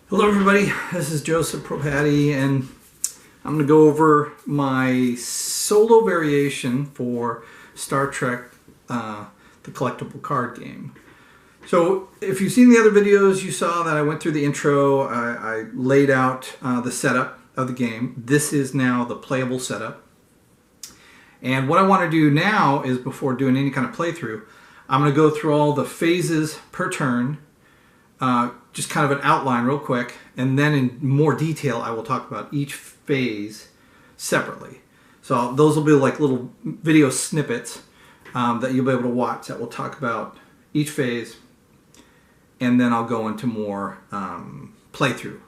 Hello everybody, this is Joseph Propati and I'm going to go over my solo variation for Star Trek, the collectible card game. So if you've seen the other videos, you saw that I went through the intro, I laid out the setup of the game. This is now the playable setup. And what I want to do now is, before doing any kind of playthrough, I'm going to go through all the phases per turn, just kind of an outline real quick, and then in more detail I will talk about each phase separately. So those will be like little video snippets that you'll be able to watch that will talk about each phase, and then I'll go into more playthrough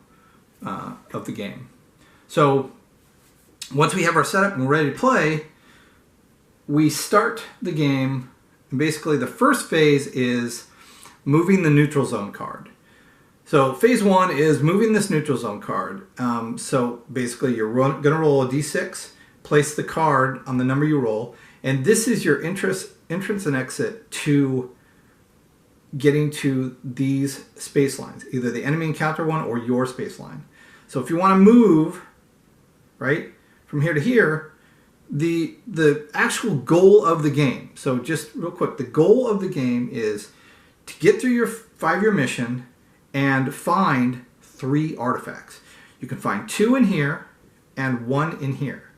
of the game. So once we have our setup and we're ready to play, we start the game, and basically the first phase is moving the neutral zone card. So phase one is moving this neutral zone card. So basically you're going to roll a d6, place the card on the number you roll, and this is your entrance and exit to getting to these space lines, either the enemy encounter one or your space line. So if you want to move, right, from here to here, the actual goal of the game, so just real quick, the goal of the game is to get through your 5-year mission and find 3 artifacts. You can find 2 in here and 1 in here.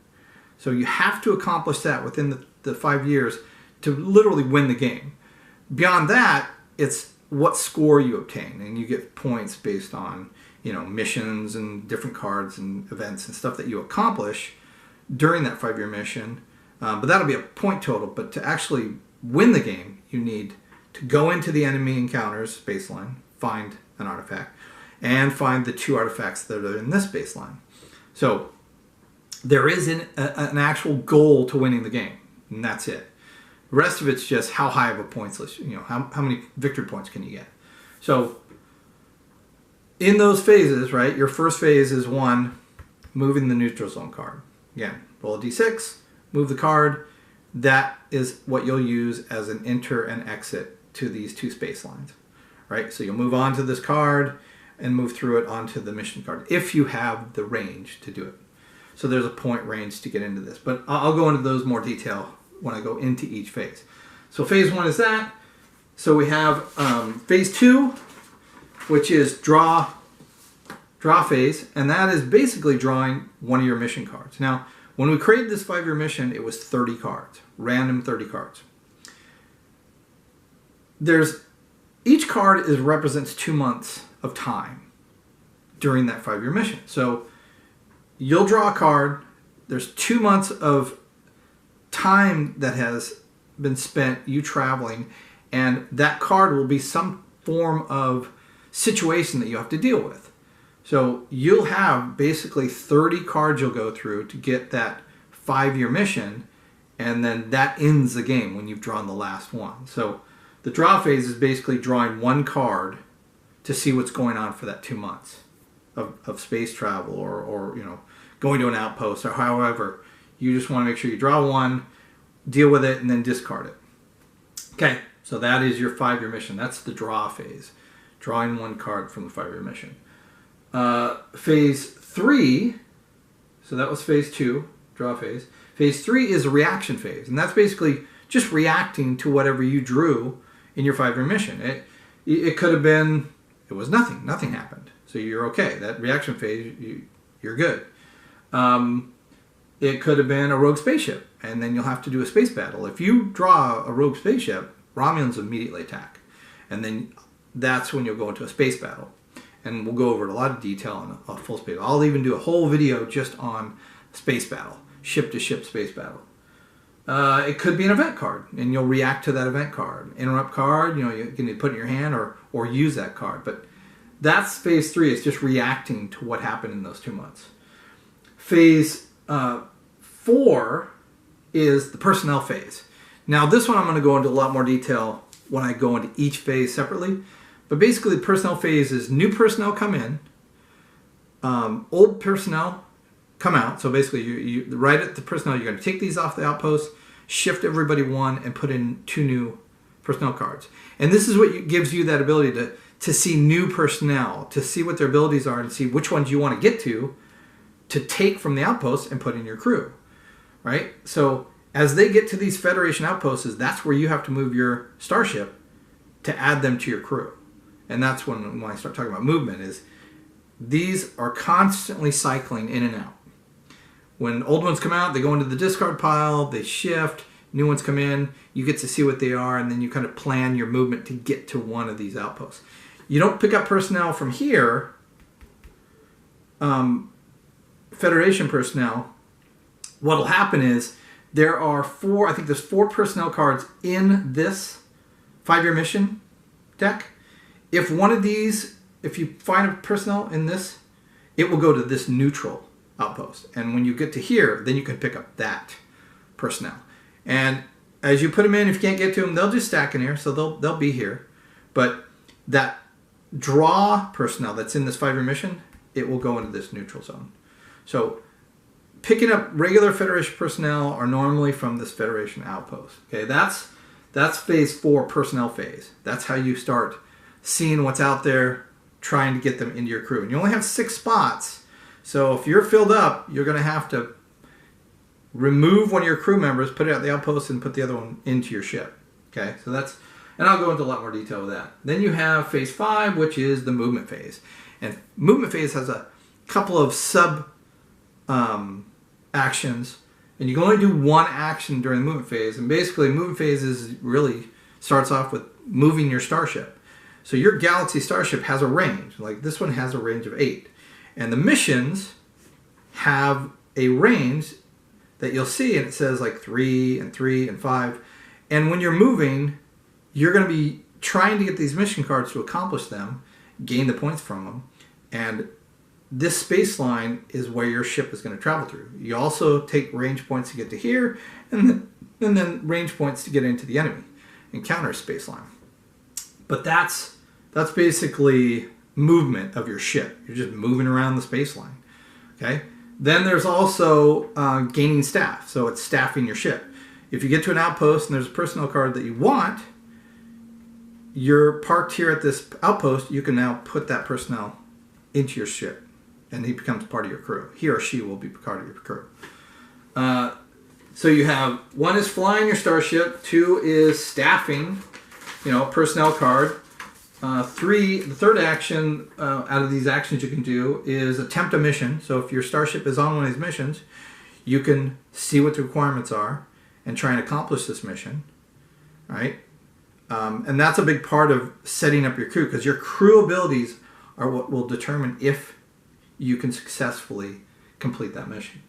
So you have to accomplish that within the 5 years to literally win the game. Beyond that, it's what score you obtain, and you get points based on, you know, missions and different cards and events and stuff that you accomplish during that 5-year mission. But that'll be a point total. But to actually win the game, you need to go into the enemy encounters baseline, find an artifact, and find the 2 artifacts that are in this baseline. So there is an actual goal to winning the game, and that's it. The rest of it's just how high of a points list, you know, how many victory points can you get. So in those phases, right, your first phase is 1, moving the neutral zone card. Again, roll a d6, move the card. That is what you'll use as an enter and exit to these 2 space lines, right? So you'll move on to this card and move through it onto the mission card if you have the range to do it. So there's a point range to get into this, but I'll go into those more detail when I go into each phase. So phase 1 is that. So we have phase 2, which is draw phase, and that is basically drawing one of your mission cards. Now, when we created this 5-year mission, it was 30 cards, random 30 cards. Each card represents 2 months of time during that 5-year mission. So you'll draw a card. There's 2 months of time that has been spent you traveling, and that card will be some form of situation that you have to deal with. So you'll have basically 30 cards you'll go through to get that 5-year mission, and then that ends the game when you've drawn the last one. So the draw phase is basically drawing 1 card to see what's going on for that 2 months of space travel, or you know, going to an outpost, or however. You just want to make sure you draw 1, deal with it, and then discard it. Okay, so that is your 5-year mission. That's the draw phase, drawing 1 card from the 5-year mission. Phase 3, so that was phase 2, draw phase. Phase 3 is a reaction phase, and that's basically just reacting to whatever you drew in your 5-year mission. It could have been, it was nothing happened, so you're okay. That reaction phase, you're good. It could have been a rogue spaceship, and then you'll have to do a space battle. If you draw a rogue spaceship, Romulans immediately attack, and then that's when you'll go into a space battle. And we'll go over a lot of detail on a full space. I'll even do a whole video just on space battle, ship-to-ship space battle. It could be an event card, and you'll react to that event card. Interrupt card, you know, you can put it in your hand or use that card. But that's phase 3. It's just reacting to what happened in those 2 months. Phase 4 is the personnel phase. Now, this one I'm going to go into a lot more detail when I go into each phase separately. But basically, the personnel phase is new personnel come in, old personnel come out. So basically, you right at the personnel, you're going to take these off the outpost, shift everybody 1, and put in 2 new personnel cards. And this is what gives you that ability to see new personnel, to see what their abilities are, and see which ones you want to get to take from the outpost and put in your crew, right? So as they get to these Federation outposts, that's where you have to move your starship to add them to your crew. And that's when I start talking about movement, is these are constantly cycling in and out. When old ones come out, they go into the discard pile, they shift, new ones come in, you get to see what they are, and then you kind of plan your movement to get to one of these outposts. You don't pick up personnel from here, Federation personnel. What'll happen is there are I think there's 4 personnel cards in this 5-year mission deck. If one of these, if you find a personnel in this, it will go to this neutral outpost. And when you get to here, then you can pick up that personnel. And as you put them in, if you can't get to them, they'll just stack in here, so they'll be here. But that draw personnel that's in this 5-year mission, it will go into this neutral zone. So picking up regular Federation personnel are normally from this Federation outpost. Okay, that's phase 4, personnel phase. That's how you start seeing what's out there, trying to get them into your crew. And you only have 6 spots, so if you're filled up, you're going to have to remove one of your crew members, put it at the outpost, and put the other one into your ship. Okay, so that's, and I'll go into a lot more detail with that. Then you have phase 5, which is the movement phase. And movement phase has a couple of sub actions, and you can only do one action during the movement phase. And basically, movement phase really starts off with moving your starship. So your galaxy starship has a range. Like this one has a range of 8. And the missions have a range that you'll see, and it says like 3 and 3 and 5. And when you're moving, you're going to be trying to get these mission cards to accomplish them, gain the points from them. And this space line is where your ship is going to travel through. You also take range points to get to here, and then range points to get into the enemy and counter space line. But that's basically movement of your ship. You're just moving around the space line. Okay. Then there's also gaining staff. So it's staffing your ship. If you get to an outpost and there's a personnel card that you want, you're parked here at this outpost, you can now put that personnel into your ship, and he becomes part of your crew. He or she will be part of your crew. So you have 1 is flying your starship, 2 is staffing, personnel card. 3, the third action out of these actions you can do is attempt a mission. So if your starship is on one of these missions, you can see what the requirements are and try and accomplish this mission, right? And that's a big part of setting up your crew, because your crew abilities are what will determine if you can successfully complete that mission.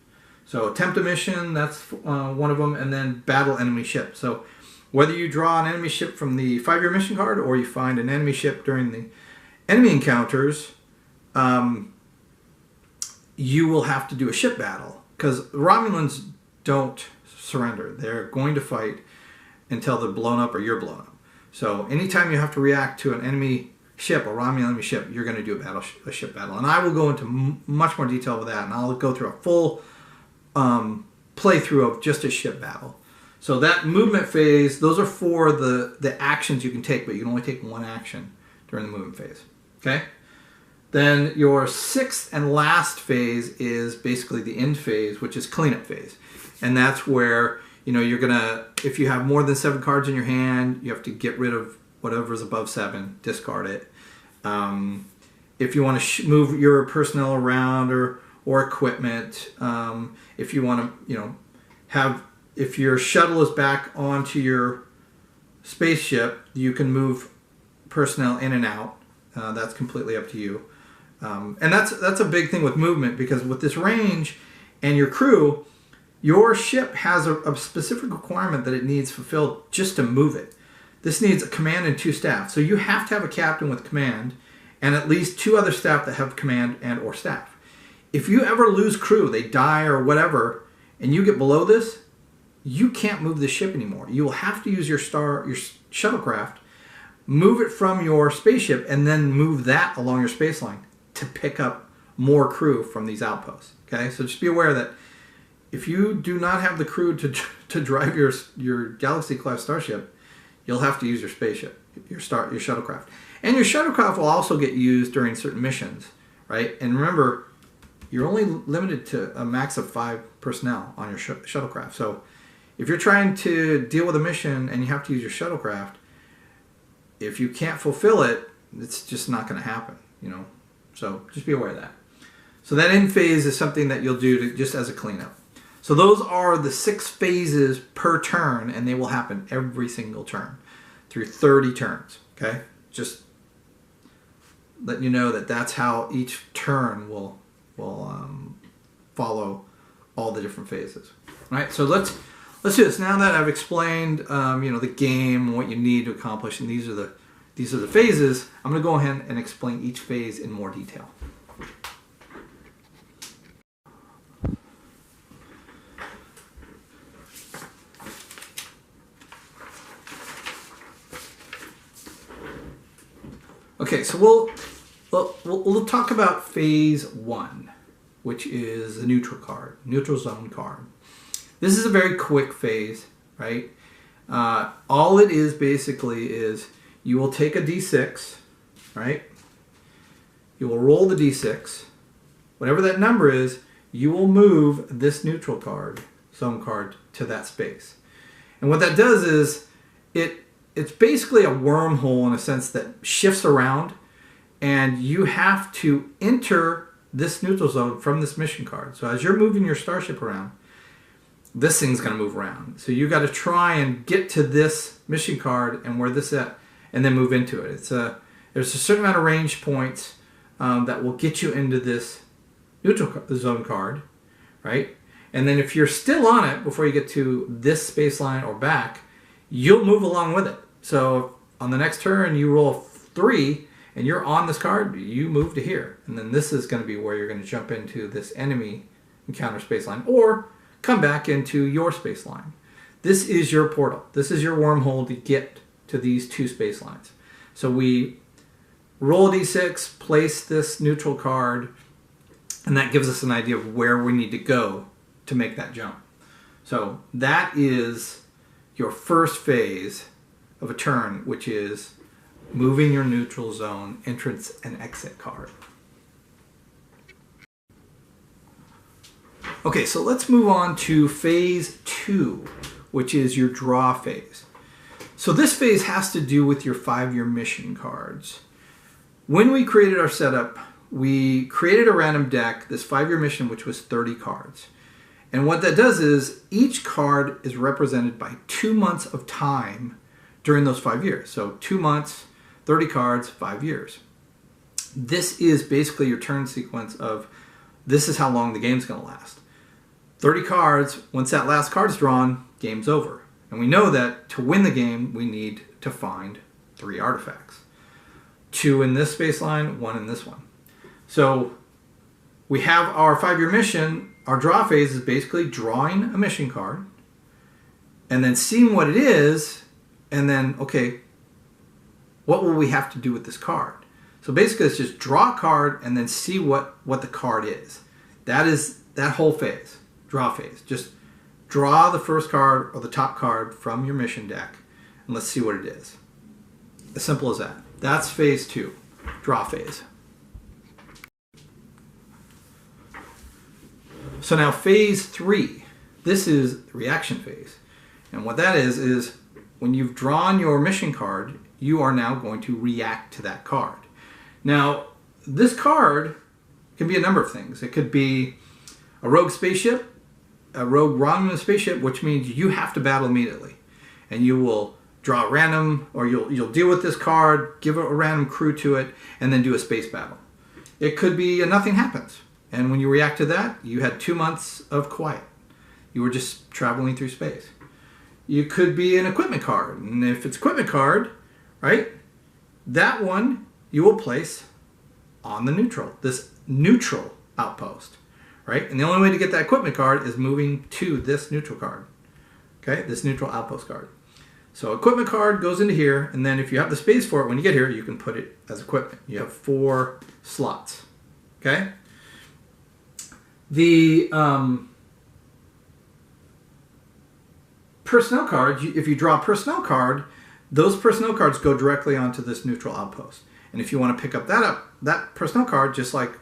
So attempt a mission, that's one of them, and then battle enemy ship. So whether you draw an enemy ship from the 5-year mission card or you find an enemy ship during the enemy encounters, you will have to do a ship battle, because Romulans don't surrender. They're going to fight until they're blown up or you're blown up. So anytime you have to react to an enemy ship, a Romulan enemy ship, you're going to do a ship battle. And I will go into much more detail with that, and I'll go through a full playthrough of just a ship battle. So that movement phase, those are for the actions you can take, but you can only take one action during the movement phase. Okay? Then your 6th and last phase is basically the end phase, which is cleanup phase. And that's where, you're going to, if you have more than 7 cards in your hand, you have to get rid of whatever is above 7, discard it. If you want to move your personnel around or equipment, if you want to, if your shuttle is back onto your spaceship, you can move personnel in and out. That's completely up to you. And that's a big thing with movement, because with this range and your crew, your ship has a specific requirement that it needs fulfilled just to move it. This needs a command and 2 staff. So you have to have a captain with command and at least 2 other staff that have command and or staff. If you ever lose crew, they die or whatever, and you get below this, you can't move the ship anymore. You will have to use your shuttlecraft, move it from your spaceship, and then move that along your space line to pick up more crew from these outposts. Okay, so just be aware that if you do not have the crew to drive your Galaxy class starship, you'll have to use your spaceship, your shuttlecraft. And your shuttlecraft will also get used during certain missions, right? And remember, you're only limited to a max of 5 personnel on your shuttlecraft. So if you're trying to deal with a mission and you have to use your shuttlecraft, if you can't fulfill it, it's just not going to happen, you know. So just be aware of that. So that end phase is something that you'll do just as a cleanup. So those are the 6 phases per turn, and they will happen every single turn through 30 turns. Okay, just letting you know that that's how each turn will follow all the different phases. All right, so let's do this. Now that I've explained, the game and what you need to accomplish, and these are the phases, I'm going to go ahead and explain each phase in more detail. Okay, so we'll talk about phase 1, which is the neutral zone card. This is a very quick phase, right? All it is basically is you will take a d6, right? You will roll the d6. Whatever that number is, you will move this neutral zone card, to that space. And what that does is it's basically a wormhole in a sense that shifts around, and you have to enter this neutral zone from this mission card. So as you're moving your starship around, this thing's going to move around. So you got to try and get to this mission card and where this at, and then move into it. There's a certain amount of range points that will get you into this neutral zone card, right? And then if you're still on it before you get to this space line or back, you'll move along with it. So on the next turn, you roll 3 and you're on this card, you move to here. And then this is going to be where you're going to jump into this enemy encounter space line or come back into your space line. This is your portal. This is your wormhole to get to these 2 space lines. So we roll a d6, place this neutral card, and that gives us an idea of where we need to go to make that jump. So that is your first phase of a turn, which is moving your neutral zone entrance and exit card. Okay, so let's move on to phase 2, which is your draw phase. So this phase has to do with your 5-year mission cards. When we created our setup, we created a random deck, this 5-year mission, which was 30 cards. And what that does is each card is represented by 2 months of time during those 5 years. So 2 months, 30 cards, 5 years. This is basically your turn sequence of this is how long the game's going to last. 30 cards, once that last card is drawn, game's over. And we know that to win the game, we need to find 3 artifacts. 2 in this space line, 1 in this one. So we have our 5-year mission. Our draw phase is basically drawing a mission card and then seeing what it is, and then, okay, what will we have to do with this card? So basically it's just draw a card and then see what the card is. That is that whole phase, draw phase. Just draw the first card or the top card from your mission deck and let's see what it is. As simple as that. That's phase 2, draw phase. So now phase 3, this is the reaction phase. And what that is when you've drawn your mission card, you are now going to react to that card. Now, this card can be a number of things. It could be a rogue spaceship, a rogue Romulan spaceship, which means you have to battle immediately. And you will draw a random, or you'll deal with this card, give a random crew to it, and then do a space battle. It could be a nothing happens. And when you react to that, you had 2 months of quiet. You were just traveling through space. You could be an equipment card. And if it's equipment card, right, that one you will place on the neutral, this neutral outpost, right? And the only way to get that equipment card is moving to this neutral card, okay, this neutral outpost card. So equipment card goes into here, and then if you have the space for it, when you get here, you can put it as equipment. You have 4 slots, okay? The personnel card, if you draw a personnel card, those personnel cards go directly onto this neutral outpost. And if you want to pick up that personnel card, just like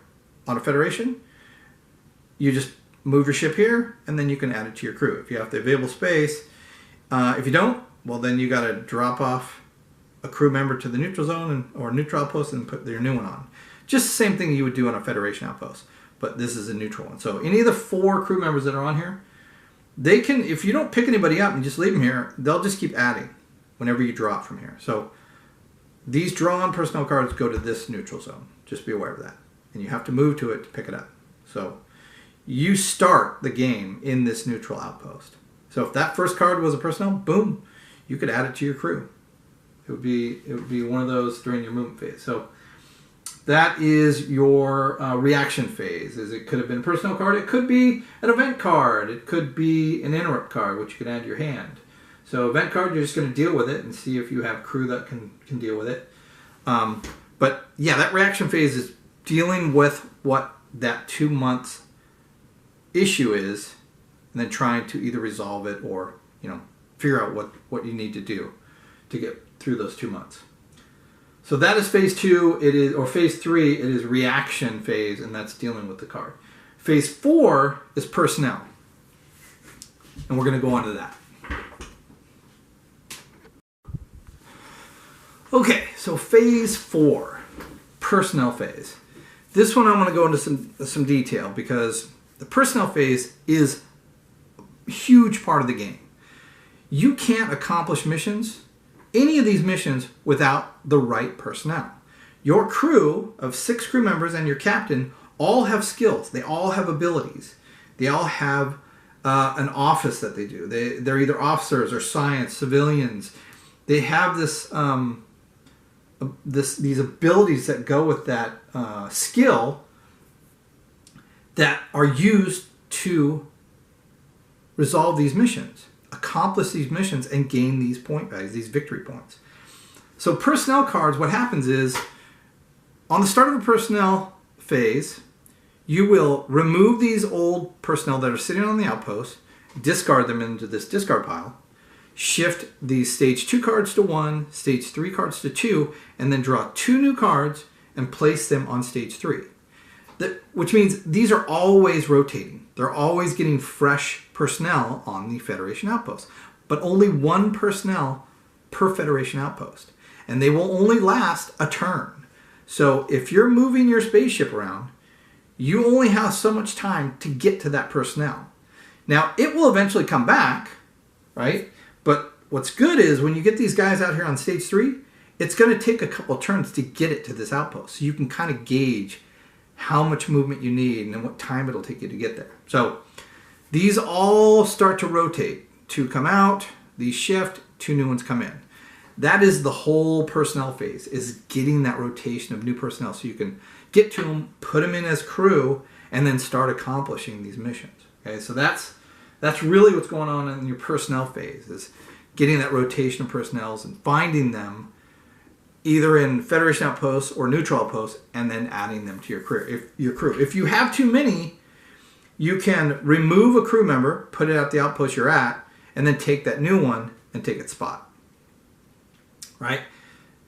on a Federation, you just move your ship here, and then you can add it to your crew. If you have the available space, if you don't, well, then you got to drop off a crew member to the neutral zone or neutral outpost and put your new one on. Just the same thing you would do on a Federation outpost, but this is a neutral one. So any of the 4 crew members that are on here, they can, if you don't pick anybody up and just leave them here, they'll just keep adding whenever you draw it from here. So these drawn personnel cards go to this neutral zone. Just be aware of that. And you have to move to it to pick it up. So you start the game in this neutral outpost. So if that first card was a personnel, boom, you could add it to your crew. It would be one of those during your movement phase. So that is your reaction phase. It could have been a personnel card. It could be an event card. It could be an interrupt card, which you can add to your hand. So event card, you're just going to deal with it and see if you have crew that can deal with it. But yeah, that reaction phase is dealing with what that 2 months issue is, and then trying to either resolve it or figure out what you need to do to get through those 2 months. So that is phase 2. Or phase 3. It is reaction phase, and that's dealing with the card. Phase 4 is personnel, and we're going to go on to that. Okay, so phase 4, personnel phase. This one I'm going to go into some detail because the personnel phase is a huge part of the game. You can't accomplish missions, any of these missions, without the right personnel. Your crew of 6 crew members and your captain all have skills. They all have abilities. They all have an office that they do. They're either officers or science, civilians. They have these abilities that go with that skill that are used to resolve these missions, accomplish these missions, and gain these point values, these victory points. So personnel cards, what happens is, on the start of a personnel phase, you will remove these old personnel that are sitting on the outpost, discard them into this discard pile, shift these stage 2 cards to 1, stage 3 cards to 2, and then draw 2 new cards and place them on stage 3. Which means these are always rotating. They're always getting fresh personnel on the Federation outpost, but only 1 personnel per Federation outpost. And they will only last a turn. So if you're moving your spaceship around, you only have so much time to get to that personnel. Now, it will eventually come back, right? But what's good is when you get these guys out here on stage 3, it's going to take a couple turns to get it to this outpost. So you can kind of gauge how much movement you need and what time it'll take you to get there. So these all start to rotate. 2 come out, these shift, 2 new ones come in. That is the whole personnel phase, is getting that rotation of new personnel so you can get to them, put them in as crew, and then start accomplishing these missions. Okay, so that's really what's going on in your personnel phase, is getting that rotation of personnels and finding them either in Federation outposts or neutral outposts, and then adding them to your crew. If you have too many, you can remove a crew member, put it at the outpost you're at, and then take that new one and take its spot. Right?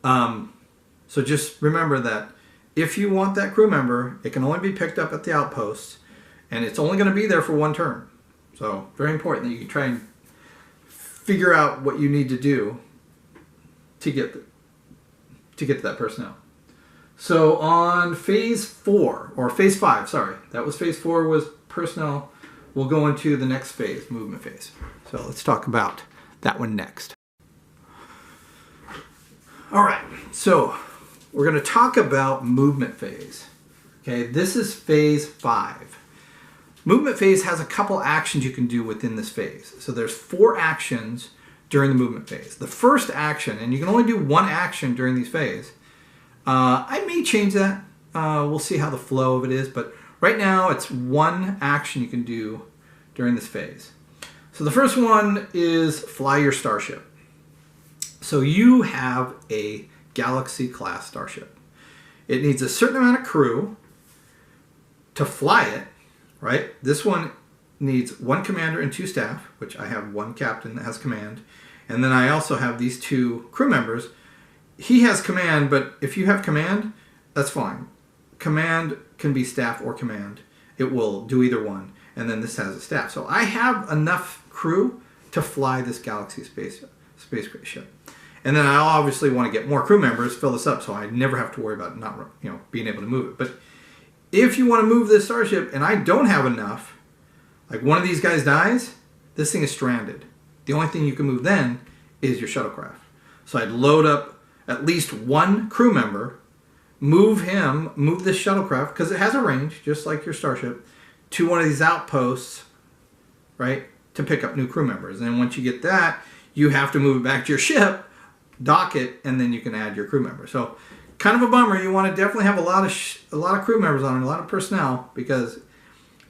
So just remember that if you want that crew member, it can only be picked up at the outpost, and it's only going to be there for 1 turn. So very important that you can try and figure out what you need to do to get to that personnel. So on phase 4, or phase 5, sorry, that was phase 4 was personnel. We'll go into the next phase, movement phase. So let's talk about that one next. All right, so we're going to talk about movement phase. Okay, this is phase 5. Movement phase has a couple actions you can do within this phase. So there's 4 actions during the movement phase. The first action, and you can only do 1 action during these phases. I may change that. We'll see how the flow of it is, but right now it's 1 action you can do during this phase. So the first one is fly your starship. So you have a Galaxy class starship. It needs a certain amount of crew to fly it, right? This one needs 1 commander and 2 staff, which I have 1 captain that has command, And then I also have these 2 crew members. He has command, but if you have command, that's fine. Command can be staff or command. It will do either one. And then this has a staff. So I have enough crew to fly this Galaxy spaceship. And then I obviously want to get more crew members, fill this up, so I never have to worry about not, being able to move it. But if you want to move this starship and I don't have enough, like one of these guys dies, this thing is stranded. The only thing you can move then is your shuttlecraft. So I'd load up at least 1 crew member, move this shuttlecraft, because it has a range, just like your starship, to one of these outposts, right, to pick up new crew members. And then once you get that, you have to move it back to your ship, dock it, and then you can add your crew member. So kind of a bummer. You want to definitely have a lot of crew members on it, a lot of personnel, because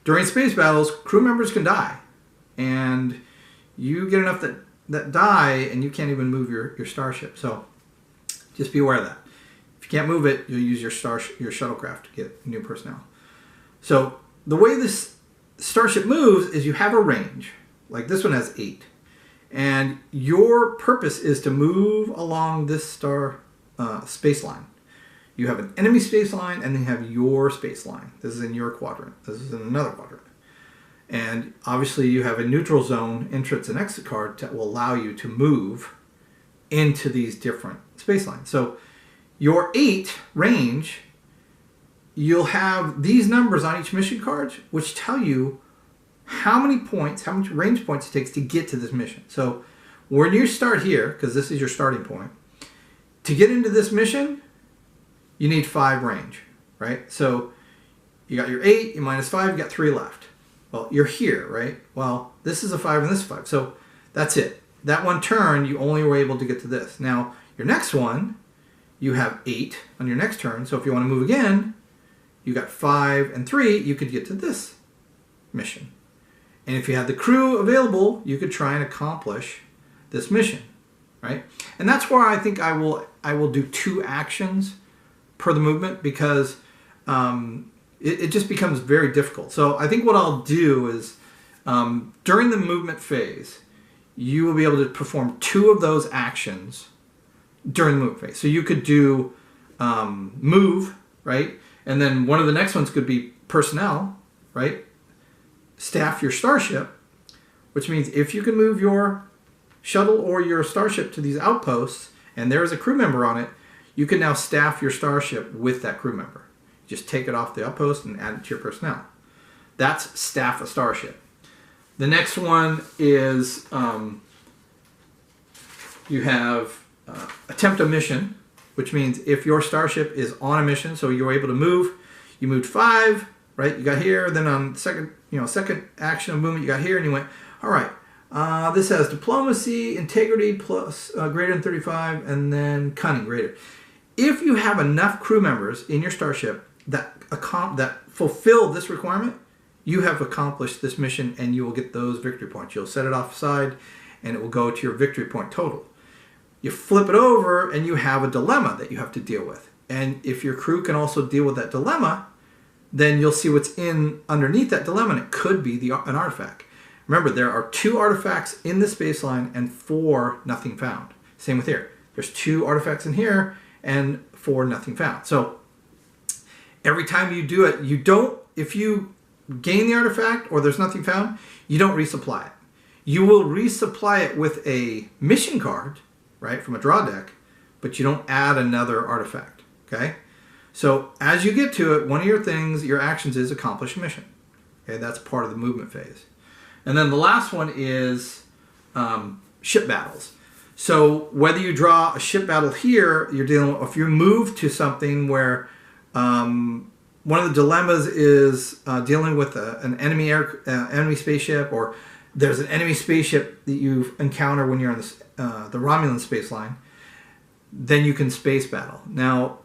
during space battles, crew members can die. And you get enough that die, and you can't even move your starship. So just be aware of that. If you can't move it, you'll use your shuttlecraft to get new personnel. So the way this starship moves is you have a range. Like this one has 8. And your purpose is to move along this space line. You have an enemy space line, and then you have your space line. This is in your quadrant. This is in another quadrant. And obviously you have a neutral zone entrance and exit card that will allow you to move into these different space lines. So your 8 range, you'll have these numbers on each mission card, which tell you how many points, how much range points it takes to get to this mission. So when you start here, because this is your starting point, to get into this mission, you need 5 range, right? So you got your 8, you minus 5, you got 3 left. Well, you're here, right? Well, this is a 5 and this is a 5. So that's it. That one turn, you only were able to get to this. Now, your next one, you have 8 on your next turn. So if you want to move again, you got 5 and 3, you could get to this mission. And if you had the crew available, you could try and accomplish this mission, right? And that's where I think I will do 2 actions per the movement, because it just becomes very difficult. So I think what I'll do is during the movement phase, you will be able to perform 2 of those actions during the movement phase. So you could do move, right? And then one of the next ones could be personnel, right? Staff your starship, which means if you can move your shuttle or your starship to these outposts and there is a crew member on it, you can now staff your starship with that crew member. Just take it off the outpost and add it to your personnel. That's staff a starship. The next one is you have attempt a mission, which means if your starship is on a mission, so you're able to move, you moved 5, right? You got here, then on second action of movement, you got here, and you went, all right, this has diplomacy, integrity plus greater than 35, and then cunning greater. If you have enough crew members in your starship that fulfill this requirement, you have accomplished this mission, and you will get those victory points. You'll set it offside, and it will go to your victory point total. You flip it over, and you have a dilemma that you have to deal with. And if your crew can also deal with that dilemma, then you'll see what's underneath that dilemma, and it could be an artifact. Remember, there are 2 artifacts in the space line and 4 nothing found. Same with here. There's 2 artifacts in here and 4 nothing found. So every time you do it, if you gain the artifact or there's nothing found, you don't resupply it. You will resupply it with a mission card, right, from a draw deck, but you don't add another artifact, okay? So as you get to it, one of your actions is accomplish a mission. Okay, that's part of the movement phase. And then the last one is ship battles. So whether you draw a ship battle here, you're dealing with, if you move to something where one of the dilemmas is dealing with an enemy spaceship, or there's an enemy spaceship that you encounter when you're on the Romulan space line, then you can space battle. Now,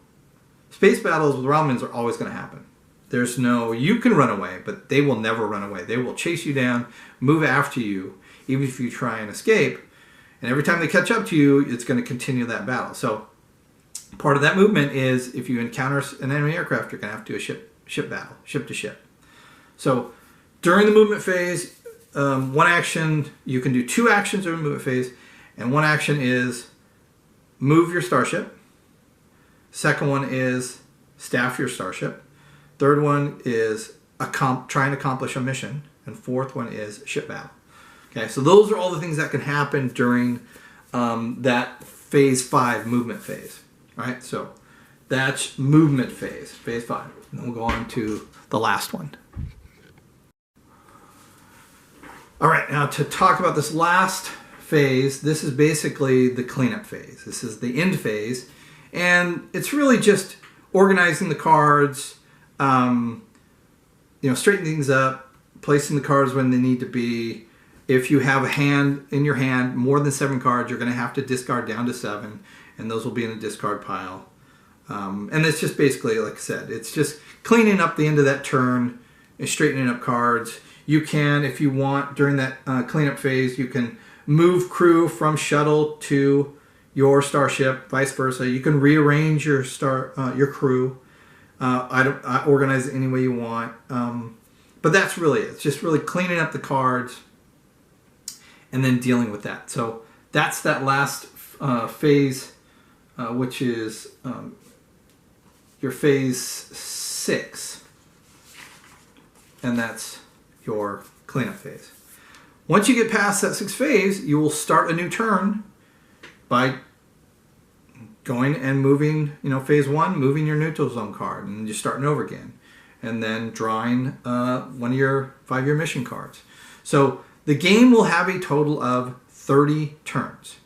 space battles with Romulans are always going to happen. You can run away, but they will never run away. They will chase you down, move after you, even if you try and escape. And every time they catch up to you, it's going to continue that battle. So part of that movement is if you encounter an enemy aircraft, you're going to have to do a ship battle, ship to ship. So during the movement phase, one action, you can do 2 actions during the movement phase. And one action is move your starship. Second one is staff your starship. Third one is try and accomplish a mission. And fourth one is ship battle. Okay, so those are all the things that can happen during that phase 5 movement phase. All right, so that's movement phase, phase 5. And then we'll go on to the last one. All right, now to talk about this last phase, this is basically the cleanup phase. This is the end phase, and it's really just organizing the cards, straightening things up, placing the cards when they need to be. If you have a hand in your hand, more than 7 cards, you're going to have to discard down to 7, and those will be in a discard pile. And it's just basically, like I said, it's just cleaning up the end of that turn and straightening up cards. You can, if you want, during that cleanup phase, you can move crew from shuttle to your starship, vice versa. You can rearrange your crew. Organize it any way you want. But that's really it. It's just really cleaning up the cards and then dealing with that. So that's that last phase, which is your phase 6. And that's your cleanup phase. Once you get past that 6th phase, you will start a new turn by going and moving, phase 1, moving your neutral zone card, and just starting over again. And then drawing one of your 5-year mission cards. So the game will have a total of 30 turns.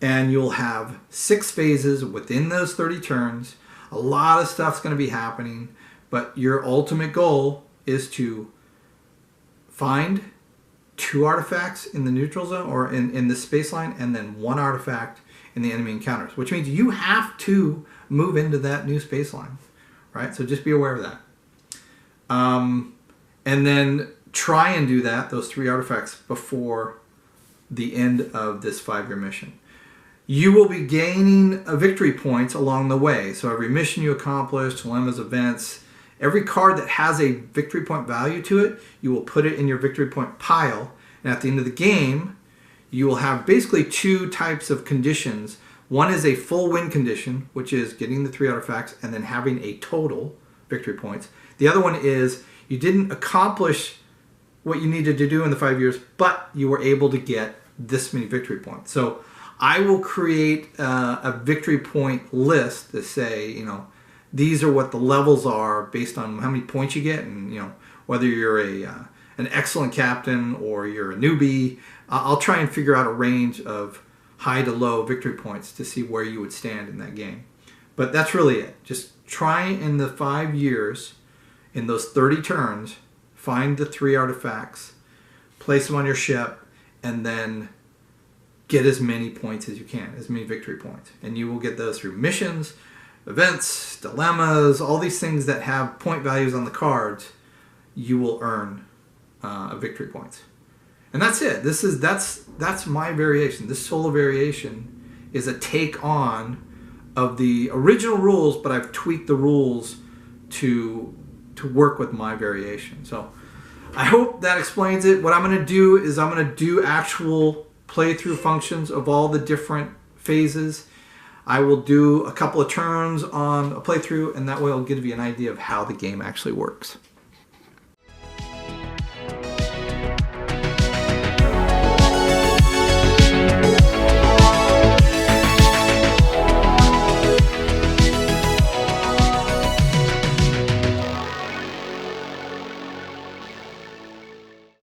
And you'll have 6 phases within those 30 turns. A lot of stuff's going to be happening, but your ultimate goal is to find 2 artifacts in the neutral zone or in the space line, and then 1 artifact in the enemy encounters, which means you have to move into that new space line, right? So just be aware of that. And then try and do that, those 3 artifacts, before the end of this 5-year mission. You will be gaining victory points along the way. So every mission you accomplish, dilemmas, events, every card that has a victory point value to it, you will put it in your victory point pile. And at the end of the game, you will have basically 2 types of conditions. One is a full win condition, which is getting the 3 artifacts and then having a total victory points. The other one is you didn't accomplish what you needed to do in the 5 years, but you were able to get this many victory points. So I will create a victory point list to say, these are what the levels are based on how many points you get, and whether you're an excellent captain or you're a newbie. I'll try and figure out a range of high to low victory points to see where you would stand in that game. But that's really it. Just try in the 5 years, in those 30 turns, find the 3 artifacts, place them on your ship, and then get as many points as you can, as many victory points. And you will get those through missions, events, dilemmas, all these things that have point values on the cards. You will earn victory points. And that's it. That's my variation. This solo variation is a take on of the original rules, but I've tweaked the rules to work with my variation. So I hope that explains it. What I'm going to do is I'm going to do actual playthrough functions of all the different phases. I will do a couple of turns on a playthrough, and that way I'll give you an idea of how the game actually works.